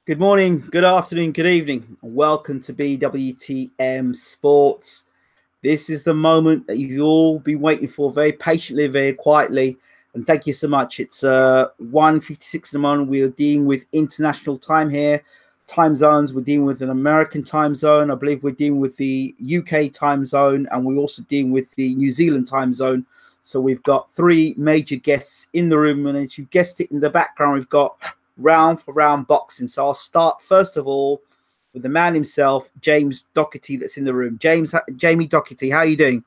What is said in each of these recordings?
Good morning, good afternoon, good evening. Welcome to Bwtm Sports. This is the moment that you've all been waiting for very patiently, very quietly. And thank you so much. It's 1:56 in the morning. We are dealing with international time here. Time zones, we're dealing with an American time zone. I believe we're dealing with the UK time zone. And we're also dealing with the New Zealand time zone. So we've got three major guests in the room. And as you've guessed it in the background, we've got round for round boxing. So I'll start first of all with the man himself, James Doherty, that's in the room. Jamie Doherty, how are you doing?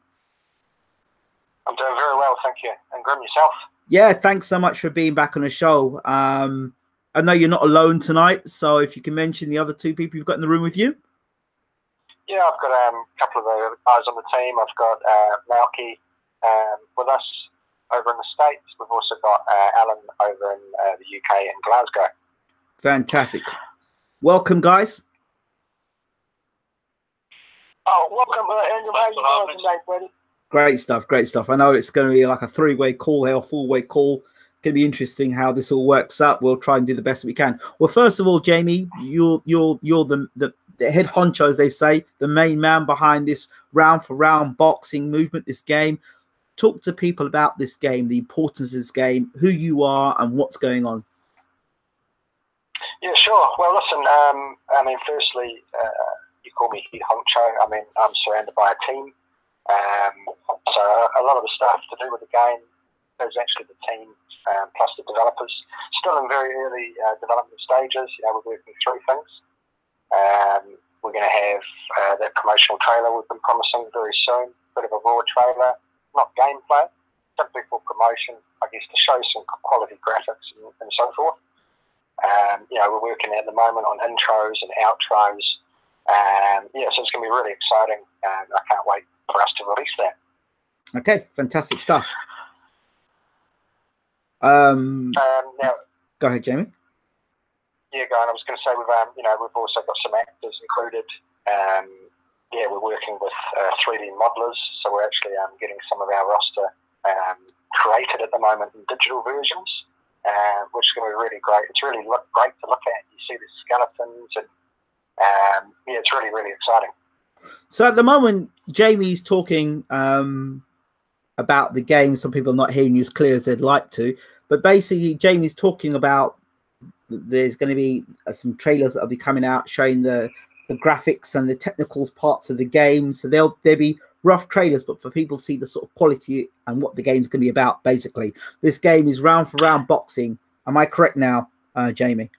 I'm doing very well, thank you. And Grim, yourself? Yeah, thanks so much for being back on the show. I know you're not alone tonight, so if you can mention the other two people you've got in the room with you. Yeah, I've got a couple of the guys on the team. I've got Malky with us over in the States. We've also got Alan over in the UK in Glasgow. Fantastic. Welcome, guys. Oh, welcome, Andrew. How you doing today, buddy? Great stuff, great stuff. I know it's going to be like a three-way call here, a four-way call. It's going to be interesting how this all works up. We'll try and do the best we can. Well, first of all, Jamie, you're the head honcho, as they say, the main man behind this round-for-round boxing movement, this game. Talk to people about this game, the importance of this game, who you are, and what's going on. Yeah, sure. Well, listen, I mean, firstly, you call me head honcho. I mean, I'm surrounded by a team. So a lot of the stuff to do with the game is actually the team plus the developers. Still in very early development stages. You know, we're working through things. We're going to have that promotional trailer we've been promising very soon. Bit of a raw trailer. Not gameplay, simply for promotion, I guess, to show some quality graphics and so forth. You know, we're working at the moment on intros and outros. Yeah, so it's going to be really exciting, and I can't wait for us to release that. Okay, fantastic stuff. Now, go ahead, Jamie. Yeah, I was going to say you know, we've also got some actors included. Yeah, we're working with 3D modelers, so we're actually getting some of our roster created at the moment in digital versions, which is going to be really great. It's really great to look at. You see the skeletons, and yeah, it's really, really exciting. So at the moment, Jamie's talking about the game. Some people are not hearing you as clear as they'd like to, but basically, Jamie's talking about there's going to be some trailers that will be coming out showing the graphics and the technical parts of the game. So there'll be rough trailers, but for people to see the sort of quality and what the game's going to be about, basically. This game is round for round boxing. Am I correct now, Jamie?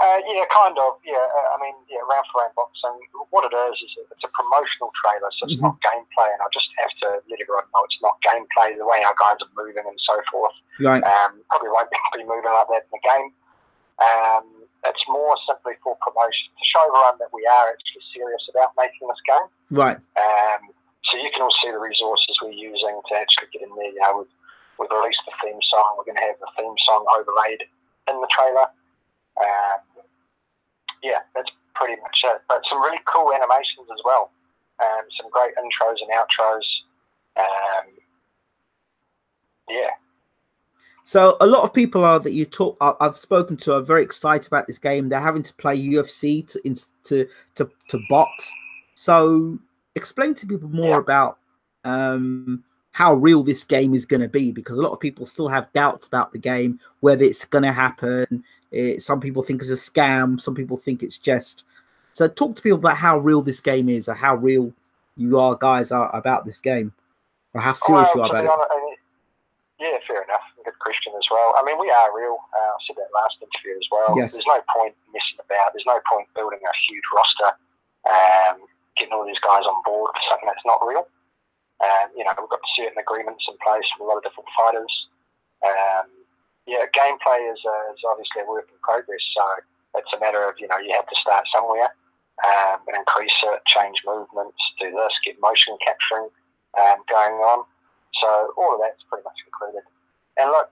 Yeah, kind of. Yeah, I mean, yeah, round for round boxing. What it is it's a promotional trailer, so it's not gameplay, and I just have to let everyone know it's not gameplay, the way our guys are moving and so forth. Right. Probably won't be moving like that in the game. It's more simply for promotion, to show everyone that we are actually serious about making this game. Right. So you can all see the resources we're using to actually get in there. You know, we've released the theme song. We're going to have the theme song overlaid in the trailer. Yeah, that's pretty much it. But some really cool animations as well. Some great intros and outros. Yeah. So a lot of people I've spoken to are very excited about this game. They're having to play UFC to box. So explain to people more about how real this game is going to be, because a lot of people still have doubts about the game, whether it's going to happen. Some people think it's a scam. Some people think it's just. So talk to people about how real this game is, or how real you guys are about this game, or how serious you are about it. Yeah, fair enough. Good question as well. I mean, we are real. I said that last interview as well. Yes. There's no point messing about. There's no point building a huge roster, getting all these guys on board for something that's not real. You know, we've got certain agreements in place with a lot of different fighters. Yeah, gameplay is obviously a work in progress. So it's a matter of, you know, you have to start somewhere and increase it, change movements, do this, get motion capturing going on. So all of that's pretty much included. And look,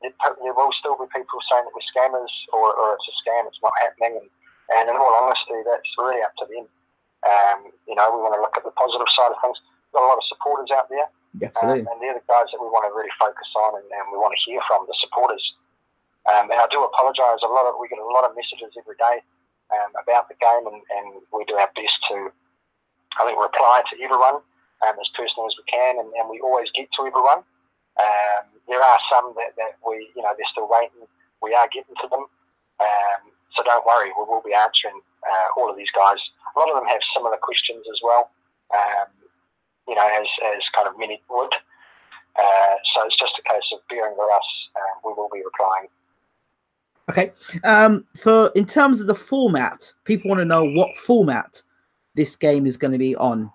there will still be people saying that we're scammers or it's a scam, it's not happening. And in all honesty, that's really up to them. You know, we want to look at the positive side of things. We've got a lot of supporters out there. Absolutely. And they're the guys that we want to really focus on and we want to hear from, the supporters. And I do apologise. We get a lot of messages every day about the game, and we do our best to, I think, reply to everyone as personally as we can, and we always get to everyone. There are some that we, they're still waiting. We are getting to them. So don't worry, we will be answering all of these guys. A lot of them have similar questions as well, as kind of many would. So it's just a case of bearing with us. We will be replying. Okay. In terms of the format, people want to know what format this game is going to be on.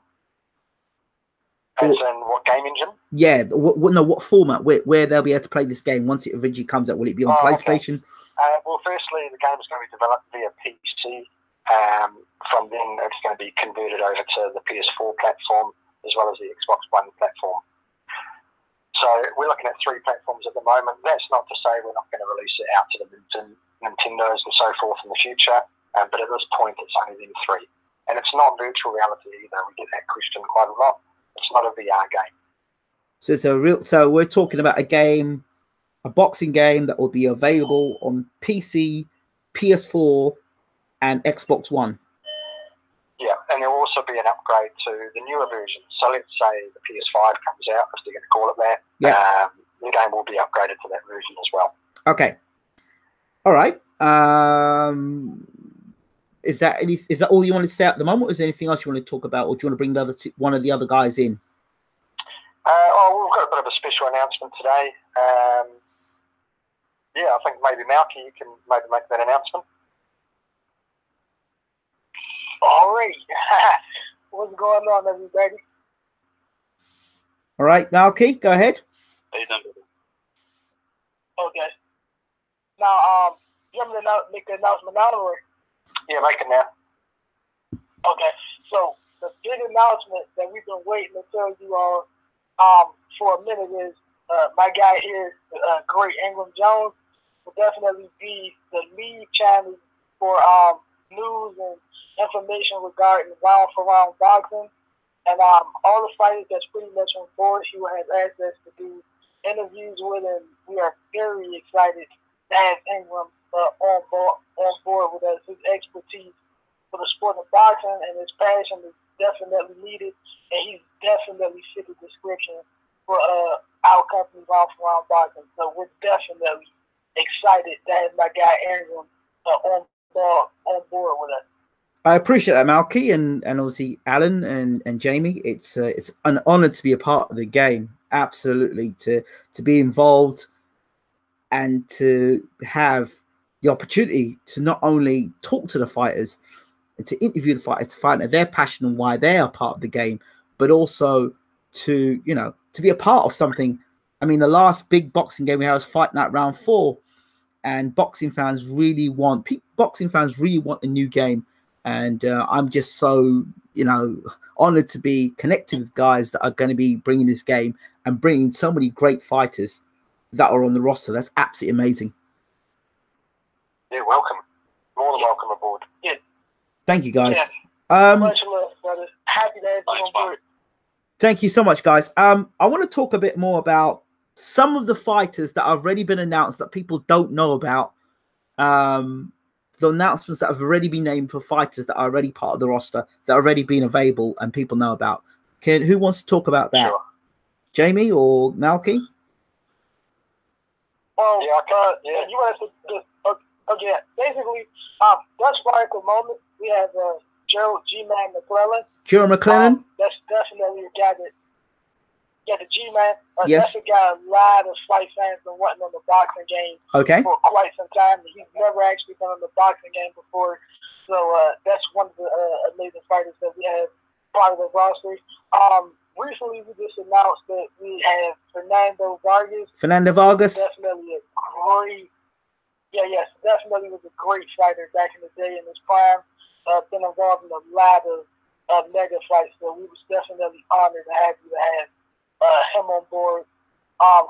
As in what game engine? Yeah. What format? Where they'll be able to play this game once it eventually comes out? Will it be on PlayStation? Okay. Well, firstly, the game is going to be developed via PC. From then, it's going to be converted over to the PS4 platform as well as the Xbox One platform. So we're looking at 3 platforms at the moment. That's not to say we're not going to release it out to the Nintendos and so forth in the future, but at this point, it's only them 3. And it's not virtual reality either. We get that question quite a lot. It's not a VR game. So it's So we're talking about a boxing game that will be available on PC, PS4, and Xbox One. Yeah, and there will also be an upgrade to the newer version. So let's say the PS5 comes out, if they're going to call it that. Yeah. The game will be upgraded to that version as well. Okay. All right. Is that all you want to say at the moment, or is there anything else you want to talk about, or do you want to bring one of the other guys in? We've got a bit of a special announcement today. Yeah, I think maybe Malky, you can maybe make that announcement. All right. What's going on, everybody? All right, Malky, go ahead. Okay. Now, you want me to make the announcement now, or? Yeah, make it now. Okay. So the big announcement that we've been waiting to tell you all for a minute is my guy here, Great Ingram Jones, will definitely be the lead channel for news and information regarding round-for-round boxing. And all the fighters that's pretty much on board, he will have access to do interviews with, and we are very excited to have Ingram on board with us. His expertise for the sport of boxing and his passion is definitely needed, and he's definitely fit the description for our company, Round4Round Boxing. So we're definitely excited to have my guy Ingram on board with us. I appreciate that, Malky, and obviously Alan and Jamie. It's an honor to be a part of the game. Absolutely, to be involved and to have the opportunity to not only talk to the fighters and to interview the fighters, to find out their passion and why they are part of the game, but also to be a part of something. I mean, the last big boxing game we had was Fight Night Round 4, and boxing fans really want a new game. And I'm just so, honored to be connected with guys that are going to be bringing this game and bringing so many great fighters that are on the roster. That's absolutely amazing. Yeah, welcome. More than welcome aboard. Yeah. Thank you, guys. Yeah. Much love, brother. Happy to have you on board. Thank you so much, guys. I want to talk a bit more about some of the fighters that have already been announced that people don't know about. The announcements that have already been named for fighters that are already part of the roster, that are already been available and people know about. Who wants to talk about that? Sure. Jamie or Malky? Yeah, I can. Yeah. You want to? Okay. Basically, thus far at the moment, we have Gerald G-Man McClellan. Gerald McClellan? That's definitely a guy that. Yeah, the G-Man. Yes. That's a guy a lot of fight fans been wanting on the boxing game for quite some time. He's never actually been on the boxing game before. So that's one of the amazing fighters that we have part of the roster. Recently, we just announced that we have Fernando Vargas. Fernando Vargas? Definitely a great, definitely was a great fighter back in the day in his prime. Been involved in a lot of mega fights, so we was definitely honored and happy to have him on board.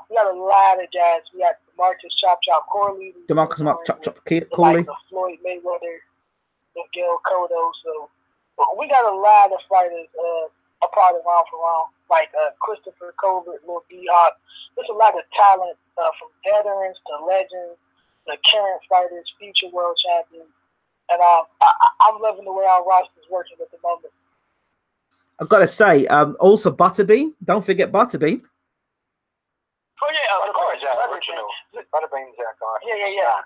We got a lot of guys. We got Demarcus Chop Chop Corley. Demarcus Chop Chop Corley. Like Floyd Mayweather, Miguel Cotto. So we got a lot of fighters a part of Round4Round, like Christopher Colbert, Lil B-Hop. There's a lot of talent from veterans to legends the current fighters, future world champions. And I'm loving the way our roster is working at the moment. I've got to say, also Butterbean. Don't forget Butterbean. Oh yeah, of course. Original. Butterbean's our guy. Yeah.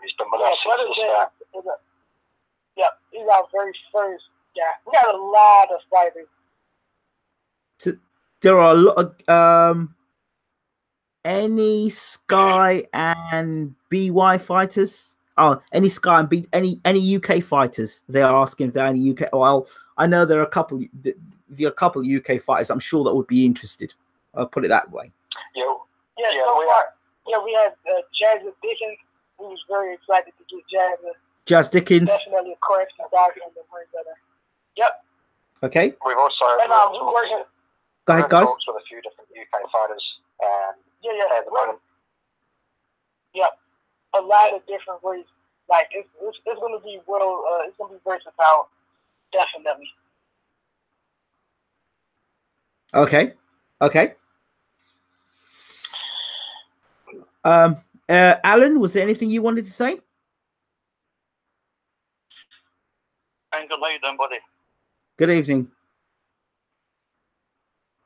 He's been with us since the start. Yeah, he's our very first guy. We got a lot of fighters. So there are a lot of any Sky and BY fighters. Oh, any Sky and B, any UK fighters? They are asking if there are any UK. Well, I know there are a couple UK fighters. I'm sure that would be interested. I'll put it that way. We had Jazz Dickens, who was very excited to get Jazz Dickens. Definitely a correction doctor in the ring better. Yep. Okay. We've also we're working. Go ahead, guys. Talks with a few different UK fighters. At the moment. Yep. A lot of different ways. Like it's going to be it's going to be versatile. Definitely. Okay. Alan, was there anything you wanted to say? Angel, how you doing, buddy? Good evening.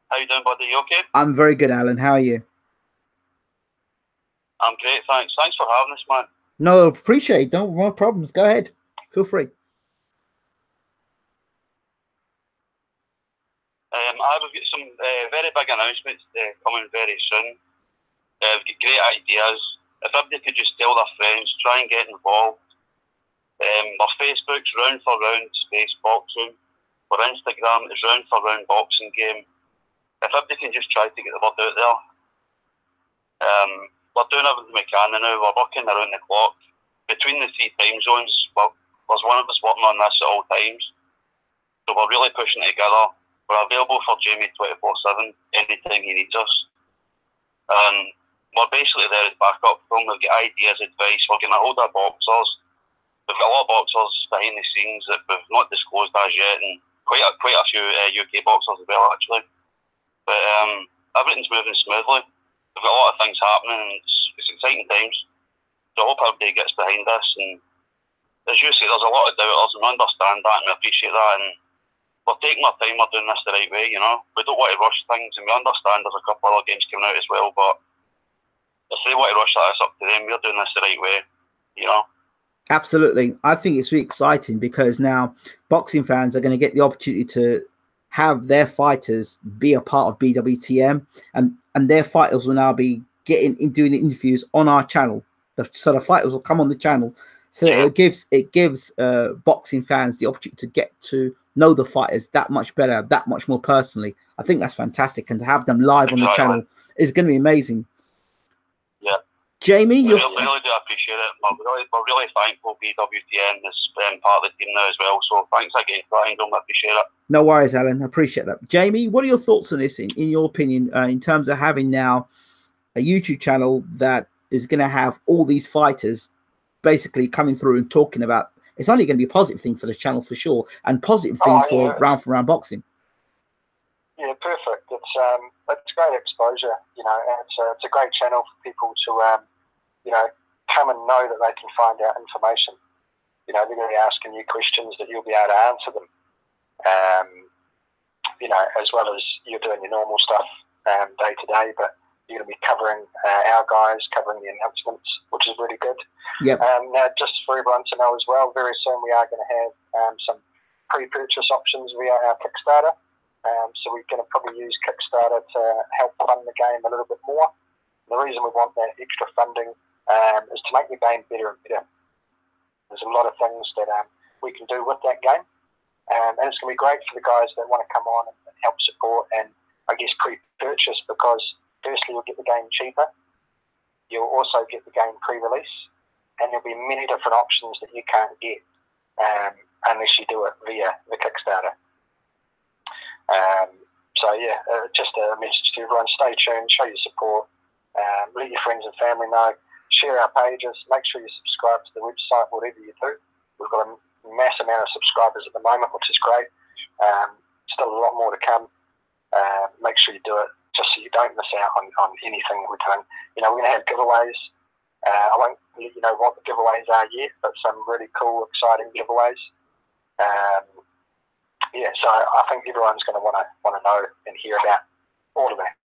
How you doing, buddy? You okay? I'm very good, Alan. How are you? I'm great, thanks. Thanks for having us, man. No, appreciate it. No problems. Go ahead. Feel free. I've got some very big announcements coming very soon. We've got great ideas. If everybody could just tell their friends, try and get involved. Our Facebook's Round4Round space boxing. For Instagram, it's Round4Round boxing game. If everybody can just try to get the word out there. We're doing everything we can now. We're working around the clock. Between the 3 time zones, there's one of us working on this at all times. So we're really pushing it together. We're available for Jamie 24/7 anytime he needs us. And we're basically there as backup for him. We've got ideas, advice. We're going to hold our boxers. We've got a lot of boxers behind the scenes that we've not disclosed as yet, and quite a few UK boxers as well, actually. But everything's moving smoothly. We've got a lot of things happening, and it's exciting times. So I hope everybody gets behind this. And as you say, there's a lot of doubters, and we understand that, and we appreciate that. And we're taking our time, we're doing this the right way, you know. We don't want to rush things, and we understand there's a couple other games coming out as well, but if they want to rush that, it's up to them. We're doing this the right way, you know. Absolutely. I think it's really exciting because now boxing fans are going to get the opportunity to have their fighters be a part of BWTM, and their fighters will now be doing interviews on our channel. So the fighters will come on the channel. So it gives boxing fans the opportunity to get to know the fighters that much better, that much more personally. I think that's fantastic, and to have them live on the channel is going to be amazing. Yeah. Jamie, we really do appreciate it. We're really thankful BWTN is part of the team now as well. So thanks again for that, Angel. I appreciate it. No worries, Alan. I appreciate that. Jamie, what are your thoughts on this, in your opinion, in terms of having now a YouTube channel that is going to have all these fighters basically coming through and talking about? It's only going to be a positive thing for the channel for sure, and positive thing for round boxing. Yeah, perfect. It's great exposure, you know, and it's a great channel for people to, you know, come and know that they can find out information. You know, they're going to be asking you questions that you'll be able to answer them. You know, as well as you're doing your normal stuff day to day, but you're going to be covering our guys, covering the announcements, which is really good. Yep. Now, just for everyone to know as well, very soon we are going to have some pre-purchase options via our Kickstarter. So we're going to probably use Kickstarter to help fund the game a little bit more. And the reason we want that extra funding is to make the game better and better. There's a lot of things that we can do with that game. And it's going to be great for the guys that want to come on and help support and, I guess, pre-purchase, because firstly, you'll get the game cheaper. You'll also get the game pre-release. And there'll be many different options that you can't get unless you do it via the Kickstarter. So yeah, just a message to everyone: stay tuned, show your support, let your friends and family know, share our pages, make sure you subscribe to the website, whatever you do. We've got a mass amount of subscribers at the moment, which is great. Still a lot more to come. Make sure you do it, just so you don't miss out on anything we're doing. You know, we're going to have giveaways. I won't let you know what the giveaways are yet, but some really cool, exciting giveaways. Yeah, so I think everyone's going to want to know and hear about all of that.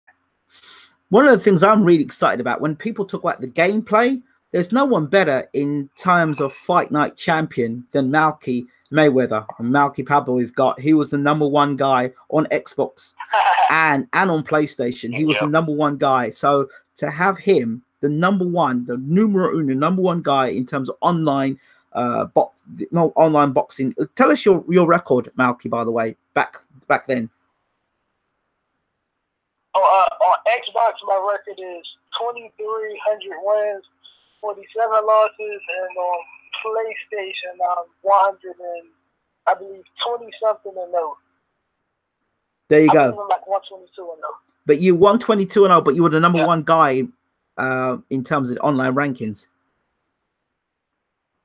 One of the things I'm really excited about when people talk about the gameplay, there's no one better in terms of Fight Night champion than Malky Mayweather. And Malky Pablo we've got, he was the #1 guy on Xbox and on PlayStation. He was the #1 guy. So to have him, the #1, the numero uno, #1 guy in terms of online online boxing. Tell us your record, Malky, by the way, back then. On Xbox, my record is 2,300 wins, 47 losses, and on PlayStation, 100 and I believe 20-something and 0. There you go. Like 122 and 0. But you 122 and 0, but you were the #1 guy in terms of online rankings.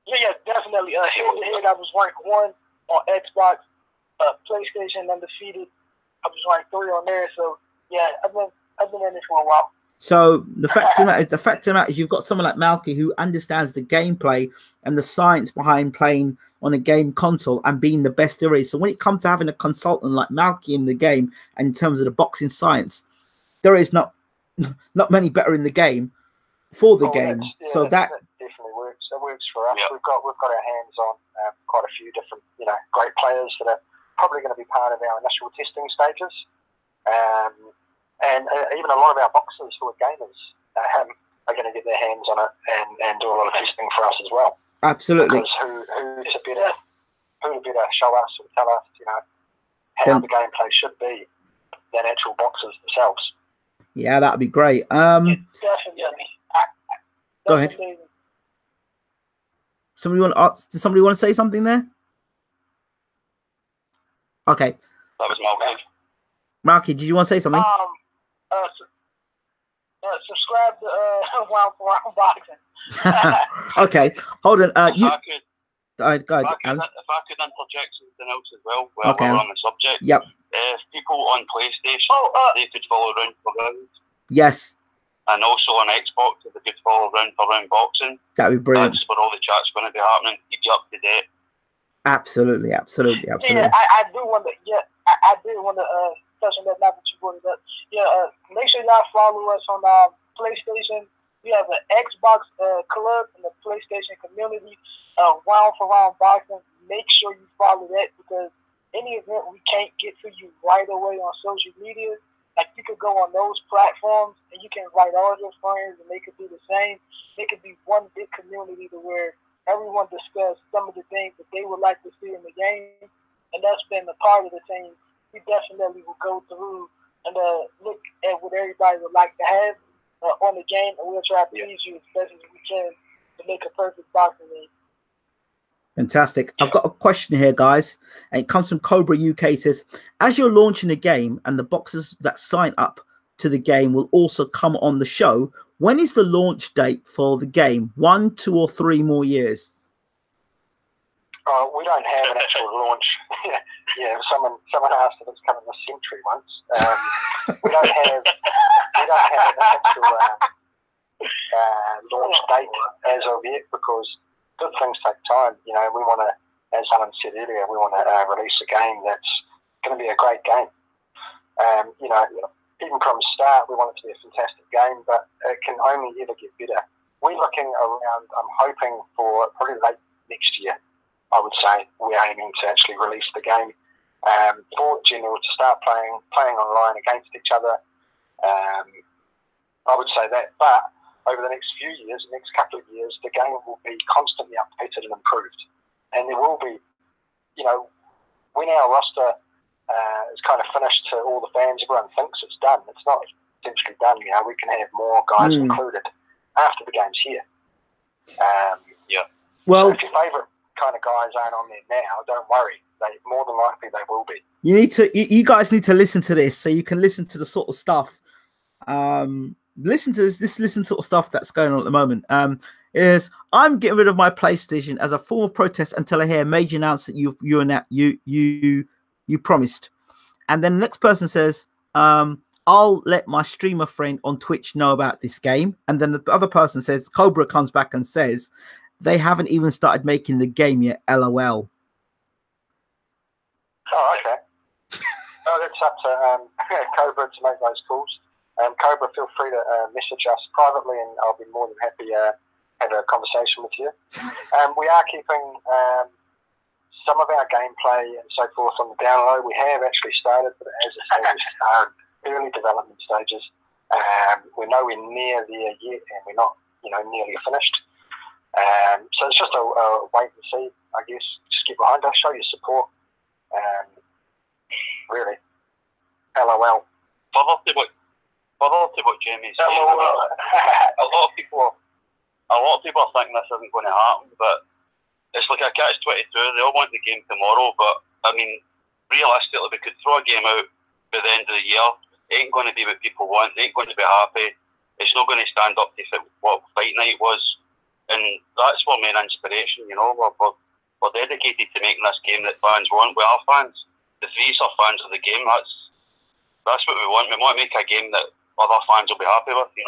Yeah, definitely. Head-to-head, I was ranked 1 on Xbox. PlayStation, undefeated. I was ranked 3 on there. So yeah, I've been in this for a while. So the fact of the matter is you've got someone like Malky who understands the gameplay and the science behind playing on a game console and being the best there is. So when it comes to having a consultant like Malky in the game, and in terms of the boxing science, there is not many better in the game for the game. So that definitely works. It works for us. Yep. We've got our hands on quite a few different great players that are probably going to be part of our initial testing stages. And even a lot of our boxers who are gamers are going to get their hands on it and do a lot of testing for us as well. Absolutely. Because who to better show us or tell us, how the gameplay should be than actual boxers themselves. Yeah, that'd be great. Definitely. Go ahead. Does somebody want to say something there? Okay. That was Malky. Malky, did you want to say something? Subscribe to ROUND4ROUND boxing. Okay, hold on. If I could interject something else as well, while we're on the subject. Yep. If people on PlayStation, they could follow ROUND4ROUND. Yes. And also on Xbox, if they could follow ROUND4ROUND boxing. That'd be brilliant. That's where all the chat's going to be happening. Keep you up to date. Absolutely. Yeah, I do want to. Yeah, I did want to touch on that now that you brought it up. Yeah, make sure y'all follow us on PlayStation. We have an Xbox club and the PlayStation community. ROUND4ROUND boxing. Make sure you follow that, because any event we can't get to you right away on social media, like you could go on those platforms and you can invite all your friends and they could do the same. It could be one big community to where everyone discuss some of the things that they would like to see in the game, and that's been a part of the team. We definitely will go through and look at what everybody would like to have on the game, and we'll try to please you as best as we can to make a perfect boxing game. Fantastic. I've got a question here, guys, and it comes from Cobra UK. It says, as you're launching a game and the boxers that sign up to the game will also come on the show, when is the launch date for the game? 1, 2, or 3 more years? We don't have an actual launch. Yeah, someone asked if it's coming this century once. We don't have an actual launch date as of yet, because good things take time. We want to, as Alan said earlier, we want to release a game that's going to be a great game. Even from the start, we want it to be a fantastic game, but it can only ever get better. We're looking around, I'm hoping for probably late next year, I would say. We're aiming to actually release the game for general to start playing online against each other. I would say that, but over the next few years, the next couple of years, the game will be constantly updated and improved. And there will be, when our roster is kind of finished to all the fans, everyone thinks it's done. It's not essentially done. We can have more guys included after the game's here. Well, so if your favourite kind of guys aren't on there now, don't worry. More than likely they will be. You guys need to listen to this, so you can listen to the sort of stuff. Listen to this sort of stuff that's going on at the moment. Is I'm getting rid of my PlayStation as a form of protest until I hear a major announcement you promised. And then the next person says, I'll let my streamer friend on Twitch know about this game. And then the other person says, Cobra comes back and says, they haven't even started making the game yet, LOL. Oh, okay. Oh, that's up to Cobra to make those calls. Cobra, feel free to message us privately, and I'll be more than happy to have a conversation with you. We are keeping some of our gameplay and so forth on the down low. We have actually started, but as I say, we are early development stages. We're nowhere near there yet, and we're not, nearly finished. So it's just a wait and see, I guess. Just get behind us, show your support. Really. LOL. Further to what Jamie's saying, a lot of people are thinking this isn't going to happen, but it's like a catch-22. They all want the game tomorrow, but I mean, realistically, we could throw a game out by the end of the year. It ain't going to be what people want. They ain't going to be happy. It's not going to stand up to what Fight Night was, and that's our main inspiration. We're dedicated to making this game that fans want. We are fans. The three are fans of the game. That's what we want. We want to make a game that other fans will be happy with. We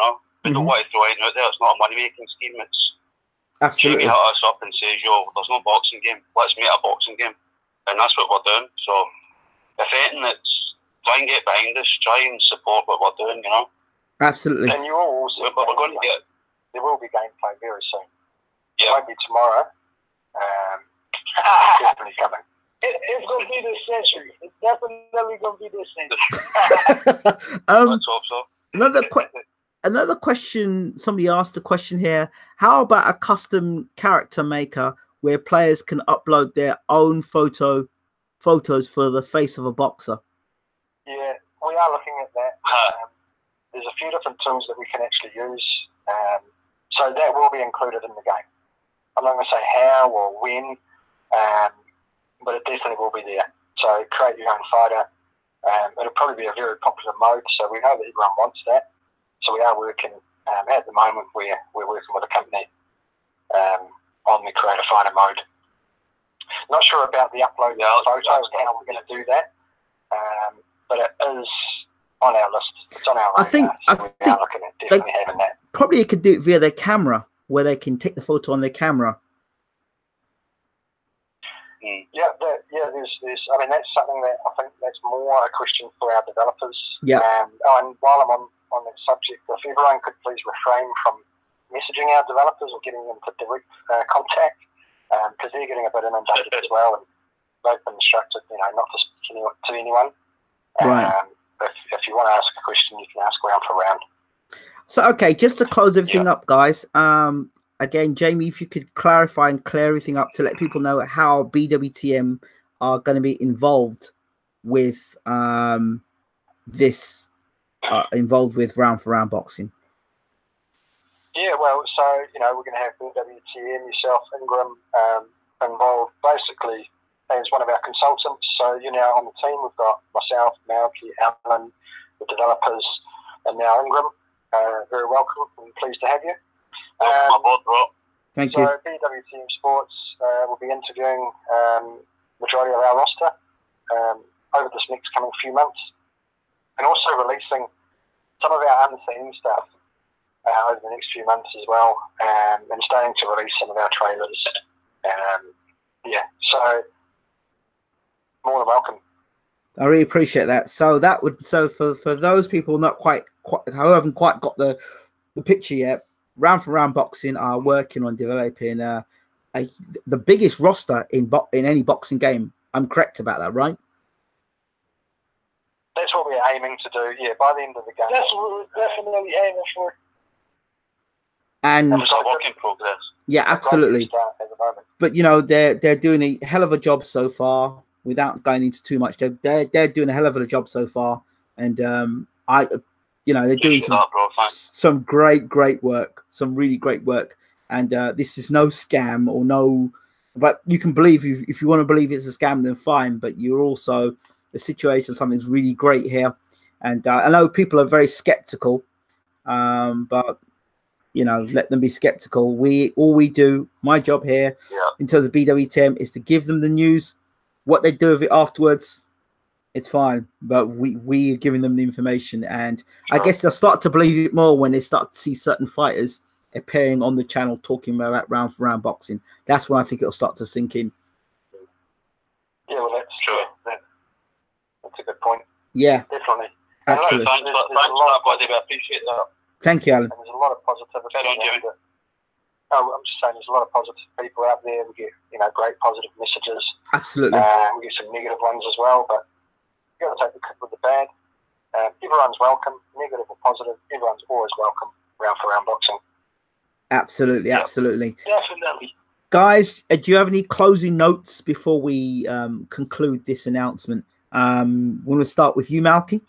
don't want to throw anything out there. It's not a money-making scheme. It's absolutely. Jamie hit us up and says, "Yo, there's no boxing game. Let's make a boxing game," and that's what we're doing. So, if anything, it's try and get behind us. Try and support what we're doing. Absolutely. And you will also. But we're going to get. There will be gameplay very soon. Yeah. It won't be tomorrow. Definitely coming. It's going to be this century. It's definitely going to be this century. Let's hope so. Another question. Somebody asked a question here. How about a custom character maker where players can upload their own photos for the face of a boxer? Yeah, we are looking at that. There's a few different tools that we can actually use. So that will be included in the game. I'm not going to say how or when, but it definitely will be there. So create your own fighter. It'll probably be a very popular mode, so we know that everyone wants that. So we are working, at the moment, we're working with a company on the create a fighter mode. Not sure about the upload of photos and how we're going to do that, but it is on our list. It's on our radar. I think we are looking at definitely having that. Probably you could do it via their camera, where they can take the photo on their camera. Yeah, there's. I mean, that's something that I think that's more a question for our developers. Yeah. And while I'm on that subject, if everyone could please refrain from messaging our developers or getting them to direct contact, because they're getting a bit inundated as well, and they've been instructed, not to speak to anyone. Right. If you want to ask a question, you can ask round for round. So, okay, just to close everything up, guys. Again, Jamie, if you could clarify and clear everything up to let people know how Bwtm are going to be involved with involved with round for round boxing. Yeah, well, so we're going to have Bwtm, yourself, Ingram, involved basically as one of our consultants. So now on the team, we've got myself, Malky, Alan, the developers, and now Ingram. Very welcome and pleased to have you. Thank you. So Bwtm Sports will be interviewing majority of our roster over this next coming few months, and also releasing some of our unseen stuff over the next few months as well, and starting to release some of our trailers. So more than welcome. I really appreciate that. So for those people not quite who haven't quite got the picture yet, Round for Round Boxing are working on developing the biggest roster in any boxing game. I'm correct about that, right? That's what we're aiming to do. Yeah, by the end of the game. That's what we're definitely aiming for. And it's a work in progress. Yeah, absolutely. But they're doing a hell of a job so far. Without going into too much, they're doing a hell of a job so far, and they're doing some great work, some really great work. And this is no scam or no, but you can believe if you want to believe it's a scam, then fine. But you're also the situation, something's really great here, and I know people are very skeptical, but let them be skeptical. All we do, my job here in terms of Bwtm is to give them the news. What they do with it afterwards, It's fine, but we are giving them the information, and I guess they'll start to believe it more when they start to see certain fighters appearing on the channel talking about round for round boxing. That's when I think it'll start to sink in. Yeah, well, that's true. That's a good point. Yeah, definitely. Absolutely. Thanks for that, buddy. I appreciate that. Thank you, Alan. And there's a lot of positivity. I'm just saying, there's a lot of positive people out there. We get, great positive messages. Absolutely. We get some negative ones as well, but you got to take the good with the bad. Everyone's welcome, negative or positive. Everyone's always welcome. Round for round boxing. Absolutely, absolutely. Definitely. Guys, do you have any closing notes before we conclude this announcement? Want to start with you, Malky?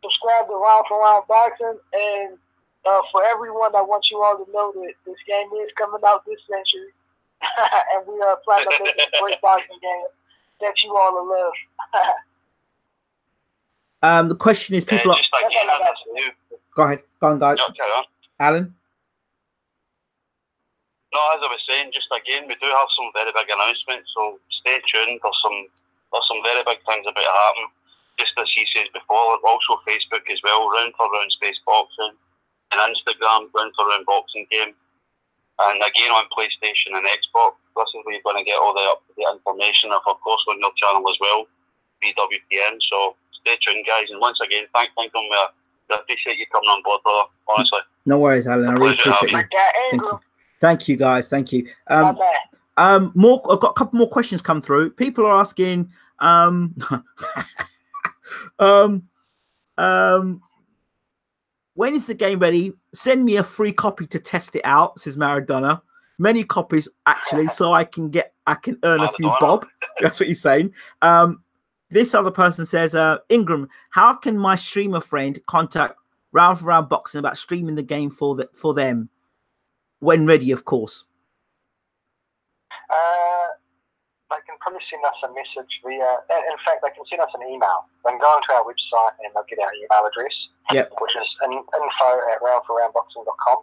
Subscribe to Round for Round Boxing, and for everyone, I want you all to know that this game is coming out this century, and we are planning on making a great boxing game that you all will love. The question is, people are... Go ahead. Go on, guys. Alan? No, as I was saying, just again, we do have some very big announcements, so stay tuned. There's some very big things about to happen. Just as he says before, also Facebook as well, Round for Round Space Boxing, and Instagram, Round for Round Boxing Game. And again on PlayStation and Xbox, this is where you're going to get all the up-to-date information, of course, on your channel as well, Bwtm. So stay tuned, guys. And once again, thank you. We appreciate you coming on board, brother, honestly. No worries, Alan. I really appreciate you. Thank you. Thank you, guys. Thank you. I've got a couple more questions come through. People are asking, when is the game ready? Send me a free copy to test it out, says Maradona. Many copies, actually, so I can earn a few bob. That's what he's saying. This other person says, Ingram, how can my streamer friend contact Round for Round Boxing about streaming the game for them? When ready, of course. They can probably send us a message via... In fact, they can send us an email. They can go onto our website and they'll get our email address, which is info@roundforroundboxing.com,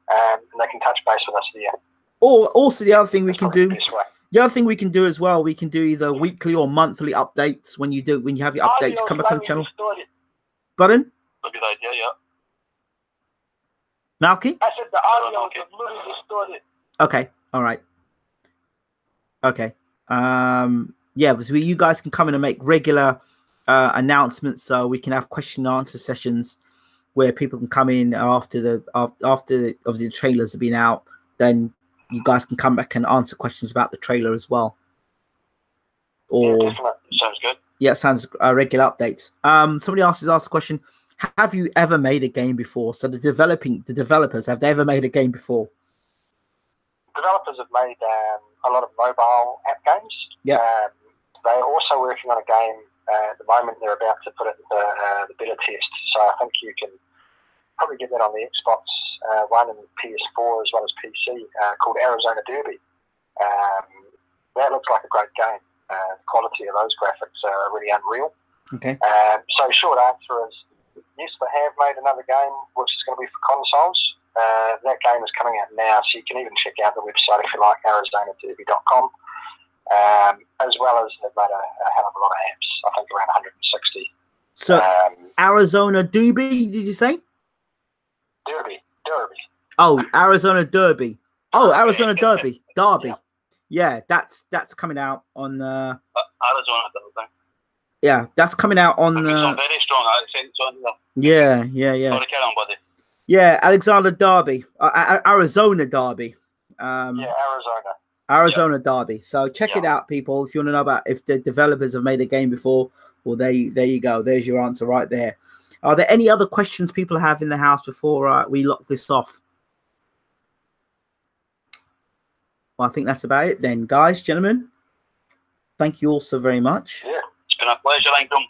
and they can touch base with us there. Or also, the other thing we can do... The other thing we can do as well, we can do either weekly or monthly updates when you have your updates come up on the channel. Pardon? That's a good idea, yeah. Malky? I said the audio is a little distorted. Okay. All right. Okay. Yeah, but you guys can come in and make regular announcements, so we can have question and answer sessions where people can come in after obviously the trailers have been out. Then you guys can come back and answer questions about the trailer as well. Or sounds good. Yeah, sounds regular updates. Somebody else has asked a question. Have you ever made a game before? So the developers, have they ever made a game before? Developers have made a lot of mobile app games. Yeah. They're also working on a game at the moment. They're about to put it into the beta test. So I think you can probably get that on the Xbox One and PS4 as well as PC, called Arizona Derby. That looks like a great game. The quality of those graphics are really unreal. Okay. So short answer is, yes, they have made another game, which is going to be for consoles. That game is coming out now, so you can even check out the website if you like, arizonaderby.com. As well as they've made a hell of a lot of apps, I think around 160. So, Arizona Derby, did you say? Derby. Oh, Arizona Derby. Oh, Arizona Derby. Yeah, that's coming out on... Arizona Derby. Yeah, that's coming out on... Some very strong accents on there. Yeah. Sorry, carry on, buddy. Yeah, Alexander Derby. Arizona Derby. Arizona Derby. So check it out, people. If you want to know about if the developers have made a game before, well, there you go. There's your answer right there. Are there any other questions people have in the house before we lock this off? Well, I think that's about it then. Guys, gentlemen, thank you all so very much. Yeah, it's been a pleasure, Ingram.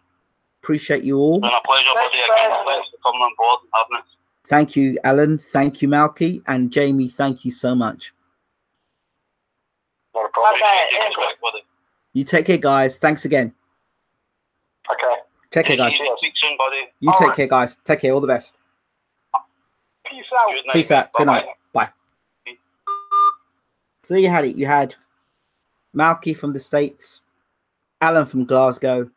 Appreciate you all. It's been a pleasure, buddy. Again, thanks for coming on board and having us. Thank you, Alan. Thank you, Malky. And Jamie, thank you so much. Not a problem. You take care, guys. Thanks again. Okay. Take care, guys. Speak soon, buddy. You take care, guys. Take care. All the best. Peace out. Good night. Peace out. Good night. Bye. So you had it. You had Malky from the States, Alan from Glasgow,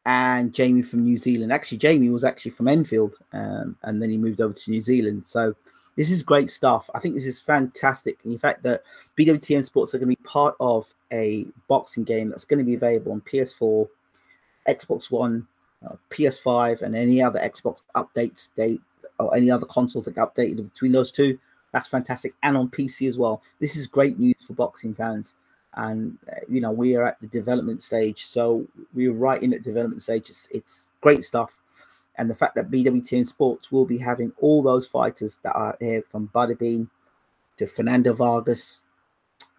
and Jamie from New Zealand. Actually, Jamie was actually from Enfield, and then he moved over to New Zealand. So this is great stuff. I think this is fantastic. And the fact that BWTM Sports are going to be part of a boxing game that's going to be available on PS4, Xbox One, PS5, and any other Xbox updates date or any other consoles that get updated between those two. That's fantastic. And on PC as well. This is great news for boxing fans. And, we are at the development stage. So we're right in the development stage. It's great stuff. And the fact that BWTM Sports will be having all those fighters that are here, from Bwtm to Fernando Vargas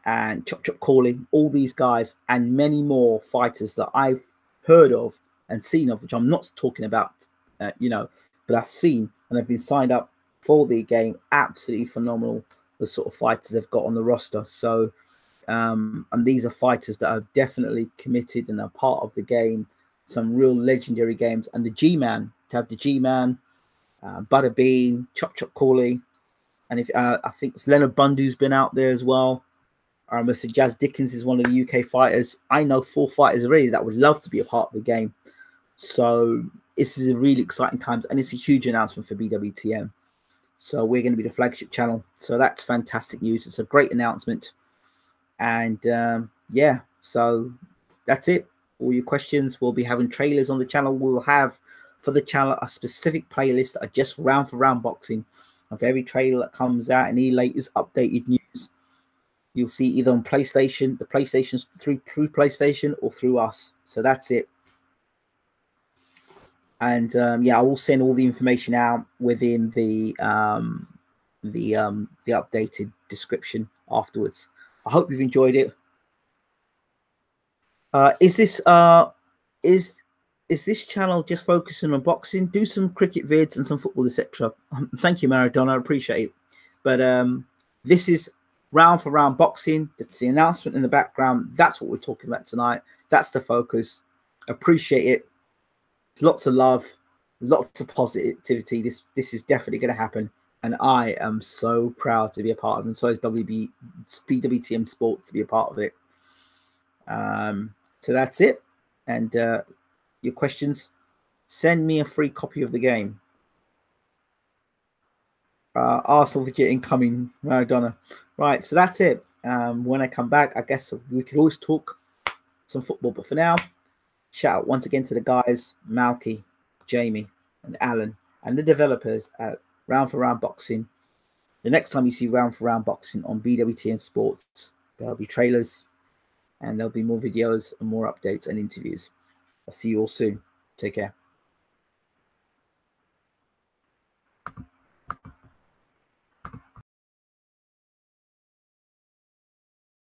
and Chop Chop Calling, all these guys and many more fighters that I've heard of and seen of, which I'm not talking about, but I've seen and have been signed up for the game. Absolutely phenomenal, the sort of fighters they've got on the roster. So, and these are fighters that are definitely committed and are part of the game. Some real legendary games. And the G-Man, to have the G-Man, Bwtm, Chop Chop Calling, and if I think Leonard Bundu's been out there as well. Mr. Jazz Dickens is one of the UK fighters. I know 4 fighters already that would love to be a part of the game. So this is a really exciting time, and it's a huge announcement for BWTM. So we're going to be the flagship channel. So that's fantastic news. It's a great announcement. And yeah, so that's it. All your questions. We'll be having trailers on the channel. We'll have for the channel a specific playlist that are just round for round boxing of every trailer that comes out, and any latest updated news. You'll see either on PlayStation, the PlayStation's through PlayStation, or through us. So that's it. And yeah, I will send all the information out within the updated description afterwards. I hope you've enjoyed it. Is this channel just focusing on boxing? Do some cricket vids and some football, etc. Thank you, Maradona. I appreciate it. But this is round for round boxing. It's the announcement in the background. That's what we're talking about tonight. That's the focus. Appreciate it. Lots of love, lots of positivity. This is definitely going to happen, and I am so proud to be a part of it. And so is BWTM Sports to be a part of it. So that's it. And your questions, send me a free copy of the game. Arsenal video incoming, Maradona. Right, so that's it. When I come back, I guess we could always talk some football. But for now, shout out once again to the guys, Malky, Jamie, and Alan, and the developers at Round for Round Boxing. The next time you see Round for Round Boxing on BWTN Sports, there'll be trailers, and there'll be more videos and more updates and interviews. I'll see you all soon. Take care.